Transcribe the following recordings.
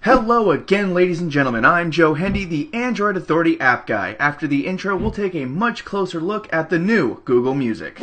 Hello again, ladies and gentlemen. I'm Joe Hendy, the Android Authority app guy. After the intro, we'll take a much closer look at the new Google Music.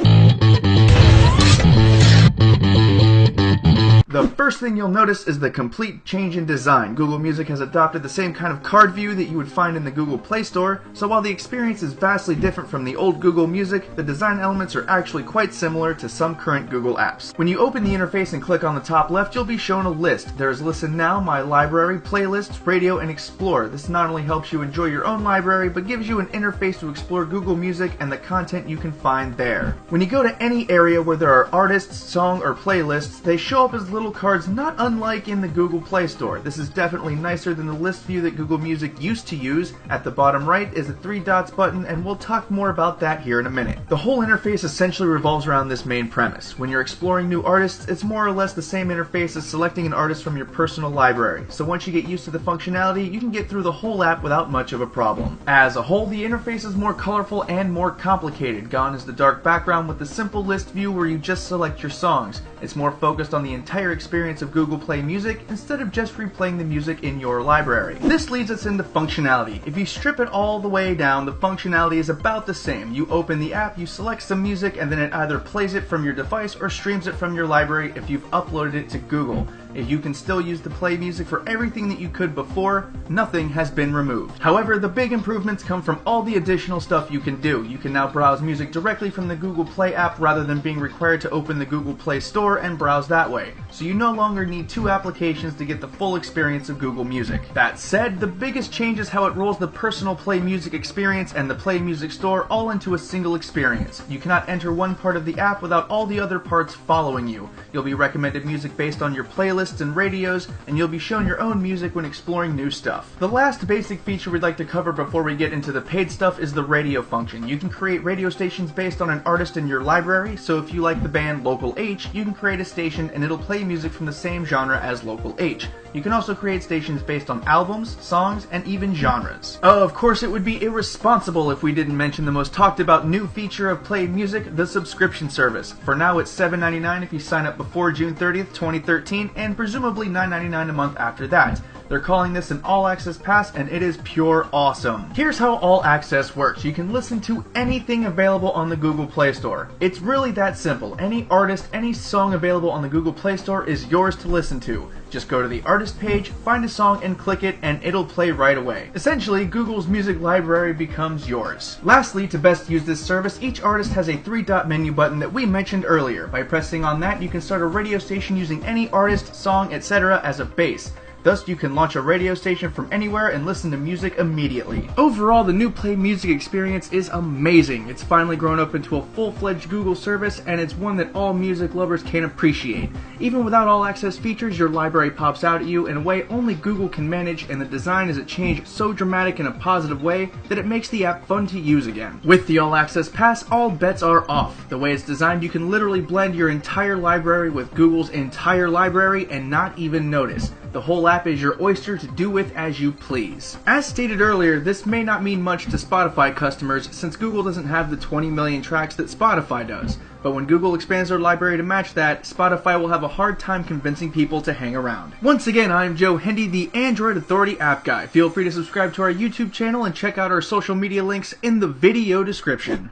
The first thing you'll notice is the complete change in design. Google Music has adopted the same kind of card view that you would find in the Google Play Store, so while the experience is vastly different from the old Google Music, the design elements are actually quite similar to some current Google apps. When you open the interface and click on the top left, you'll be shown a list. There's Listen Now, My Library, Playlists, Radio, and Explore. This not only helps you enjoy your own library, but gives you an interface to explore Google Music and the content you can find there. When you go to any area where there are artists, song, or playlists, they show up as little cards not unlike in the Google Play Store. This is definitely nicer than the list view that Google Music used to use. At the bottom right is a 3 dots button, and we'll talk more about that here in a minute. The whole interface essentially revolves around this main premise. When you're exploring new artists, it's more or less the same interface as selecting an artist from your personal library. So once you get used to the functionality, you can get through the whole app without much of a problem. As a whole, the interface is more colorful and more complicated. Gone is the dark background with the simple list view where you just select your songs. It's more focused on the entire experience of Google Play Music instead of just replaying the music in your library. This leads us into functionality. If you strip it all the way down, the functionality is about the same. You open the app, you select some music, and then it either plays it from your device or streams it from your library if you've uploaded it to Google. If you can still use the Play Music for everything that you could before, nothing has been removed. However, the big improvements come from all the additional stuff you can do. You can now browse music directly from the Google Play app rather than being required to open the Google Play Store and browse that way. So you no longer need two applications to get the full experience of Google Music. That said, the biggest change is how it rolls the personal Play Music experience and the Play Music Store all into a single experience. You cannot enter one part of the app without all the other parts following you. You'll be recommended music based on your playlists and radios, and you'll be shown your own music when exploring new stuff. The last basic feature we'd like to cover before we get into the paid stuff is the radio function. You can create radio stations based on an artist in your library, so if you like the band Local H, you can create a station and it'll play music from the same genre as Local H. You can also create stations based on albums, songs, and even genres. Of course, it would be irresponsible if we didn't mention the most talked about new feature of Play Music, the subscription service. For now, it's $7.99 if you sign up before June 30th, 2013, and presumably $9.99 a month after that. They're calling this an All Access Pass, and it is pure awesome. Here's how All Access works. You can listen to anything available on the Google Play Store. It's really that simple. Any artist, any song available on the Google Play Store is yours to listen to. Just go to the artist page, find a song, and click it, and it'll play right away. Essentially, Google's music library becomes yours. Lastly, to best use this service, each artist has a 3-dot menu button that we mentioned earlier. By pressing on that, you can start a radio station using any artist, song, etc. as a base. Thus, you can launch a radio station from anywhere and listen to music immediately. Overall, the new Play Music experience is amazing. It's finally grown up into a full-fledged Google service, and it's one that all music lovers can appreciate. Even without all access features, your library pops out at you in a way only Google can manage, and the design is a change so dramatic in a positive way that it makes the app fun to use again. With the All Access Pass, all bets are off. The way it's designed, you can literally blend your entire library with Google's entire library and not even notice. The whole app is your oyster to do with as you please. As stated earlier, this may not mean much to Spotify customers since Google doesn't have the 20 million tracks that Spotify does. But when Google expands their library to match that, Spotify will have a hard time convincing people to hang around. Once again, I'm Joe Hendy, the Android Authority app guy. Feel free to subscribe to our YouTube channel and check out our social media links in the video description.